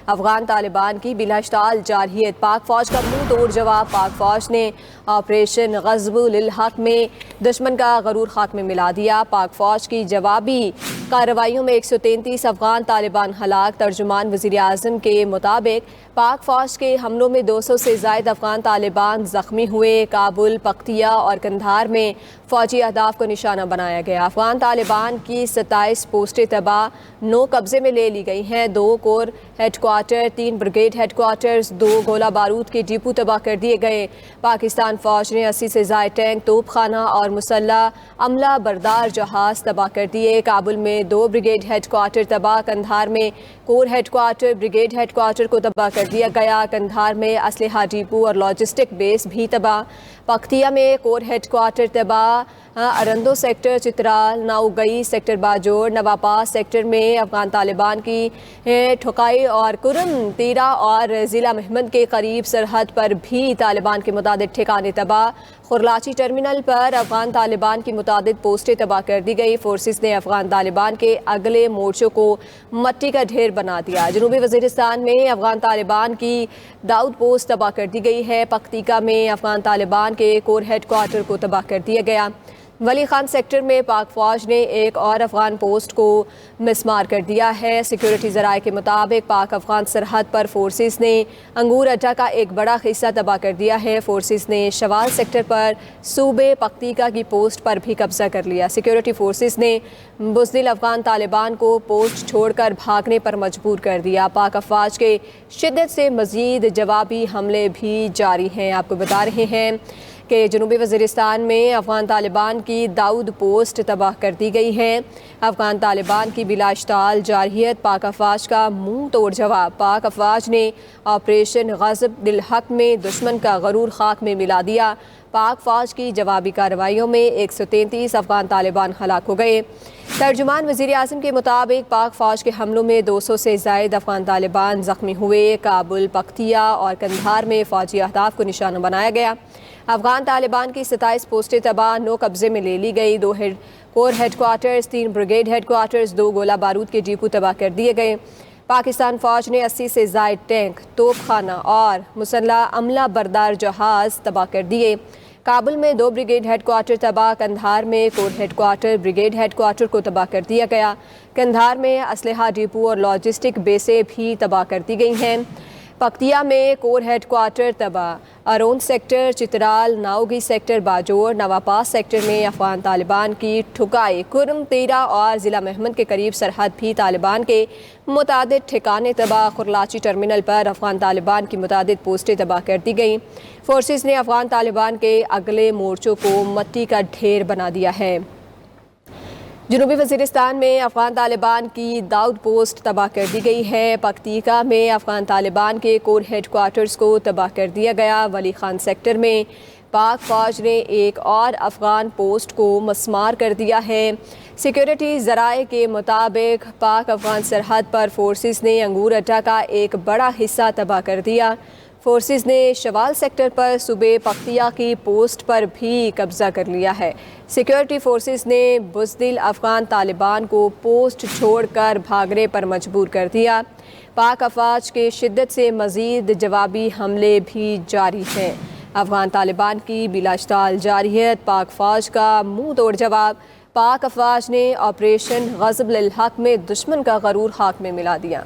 افغان طالبان کی بلا اشتعال جارحیت، پاک فوج کا منہ توڑ جواب۔ پاک فوج نے آپریشن غزب للحق میں دشمن کا غرور خاک میں ملا دیا۔ پاک فوج کی جوابی کارروائیوں میں 133 افغان طالبان ہلاک۔ ترجمان وزیر اعظم کے مطابق پاک فوج کے حملوں میں 200 سے زائد افغان طالبان زخمی ہوئے۔ کابل، پختیا اور قندھار میں فوجی اہداف کو نشانہ بنایا گیا۔ افغان طالبان کی 27 پوسٹیں تباہ، 9 قبضے میں لے لی گئی ہیں۔ 2 corps headquarter, 3 brigade headquarters, 2 گولہ بارود کے ڈپو تباہ کر دیے گئے۔ پاکستان فوج نے 80 سے زائد ٹینک، توپ خانہ اور مسلح عملہ بردار جہاز تباہ کر دیے۔ کابل میں 2 بریگیڈ ہیڈ کوارٹر تباہ، قندھار میں corps headquarter, brigade headquarter کو تباہ کر دیا گیا۔ قندھار میں اسلحہ ڈپو اور لاجسٹک بیس بھی تباہ۔ پختیا میں کور ہیڈ کوارٹر تباہ۔ Arandu sector, Chitral, Nawagai sector Bajaur, Nawapass sector میں افغان طالبان کی ٹھکائی اور کرم تیرا اور ضلع مہمند کے قریب سرحد پر بھی طالبان کے متعدد ٹھکانے تباہ۔ خرلاچی ٹرمینل پر افغان طالبان کی متعدد پوسٹیں تباہ کر دی گئی۔ فورسز نے افغان طالبان کے اگلے مورچوں کو مٹی کا ڈھیر بنا دیا۔ جنوبی وزیرستان میں افغان طالبان کی داؤد پوسٹ تباہ کر دی گئی ہے۔ پکتیکا میں افغان طالبان کے کور ہیڈ کوارٹر کو تباہ کر دیا گیا۔ ولی خان سیکٹر میں پاک فوج نے ایک اور افغان پوسٹ کو مسمار کر دیا ہے۔ سیکیورٹی ذرائع کے مطابق پاک افغان سرحد پر فورسز نے انگور اڈہ کا ایک بڑا حصہ تباہ کر دیا ہے۔ فورسز نے شوال سیکٹر پر صوبے پکتیکا کی پوسٹ پر بھی قبضہ کر لیا۔ سیکیورٹی فورسز نے بزدل افغان طالبان کو پوسٹ چھوڑ کر بھاگنے پر مجبور کر دیا۔ پاک افواج کے شدت سے مزید جوابی حملے بھی جاری ہیں۔ آپ کو بتا رہے ہیں کہ جنوبی وزیرستان میں افغان طالبان کی داؤد پوسٹ تباہ کر دی گئی ہے۔ افغان طالبان کی بلا اشتعال جارحیت، پاک افواج کا منہ توڑ جواب۔ پاک افواج نے آپریشن غزب للحق میں دشمن کا غرور خاک میں ملا دیا۔ پاک فوج کی جوابی کارروائیوں میں 133 افغان طالبان ہلاک ہو گئے۔ ترجمان وزیر اعظم کے مطابق پاک فوج کے حملوں میں 200 سے زائد افغان طالبان زخمی ہوئے۔ کابل، پختیا اور قندھار میں فوجی اہداف کو نشانہ بنایا گیا۔ افغان طالبان کی 27 پوسٹیں تباہ، 9 قبضے میں لے لی گئی۔ 2 corps headquarters, 3 brigade headquarters, 2 گولہ بارود کے ڈپو تباہ کر دیے گئے۔ پاکستان فوج نے 80 سے زائد ٹینک، توپ خانہ اور مسلح عملہ بردار جہاز تباہ کر دیے۔ کابل میں 2 بریگیڈ ہیڈ کوارٹر تباہ، قندھار میں corps headquarter, brigade headquarter کو تباہ کر دیا گیا۔ قندھار میں اسلحہ ڈپو اور لاجسٹک بیسیں بھی تباہ کر دی گئی ہیں۔ پکتیا میں کور ہیڈ کوارٹر تباہ۔ Arun sector, Chitral, Nawagai sector Bajaur, Nawapass sector میں افغان طالبان کی ٹھکائی، کرم تیرا اور ضلع مہمند کے قریب سرحد بھی طالبان کے متعدد ٹھکانے تباہ۔ خرلاچی ٹرمینل پر افغان طالبان کی متعدد پوسٹیں تباہ کر دی گئیں۔ فورسز نے افغان طالبان کے اگلے مورچوں کو مٹی کا ڈھیر بنا دیا ہے۔ جنوبی وزیرستان میں افغان طالبان کی داؤد پوسٹ تباہ کر دی گئی ہے۔ پکتیکا میں افغان طالبان کے کور ہیڈ کوارٹرز کو تباہ کر دیا گیا۔ ولی خان سیکٹر میں پاک فوج نے ایک اور افغان پوسٹ کو مسمار کر دیا ہے۔ سیکیورٹی ذرائع کے مطابق پاک افغان سرحد پر فورسز نے انگور اڈہ کا ایک بڑا حصہ تباہ کر دیا۔ فورسز نے شوال سیکٹر پر صوبے پختیا کی پوسٹ پر بھی قبضہ کر لیا ہے۔ سیکیورٹی فورسز نے بزدل افغان طالبان کو پوسٹ چھوڑ کر بھاگنے پر مجبور کر دیا۔ پاک افواج کے شدت سے مزید جوابی حملے بھی جاری ہیں۔ افغان طالبان کی بلا اشتعال جارحیت، پاک فوج کا منہ توڑ جواب۔ پاک افواج نے آپریشن غزب للحق میں دشمن کا غرور خاک میں ملا دیا۔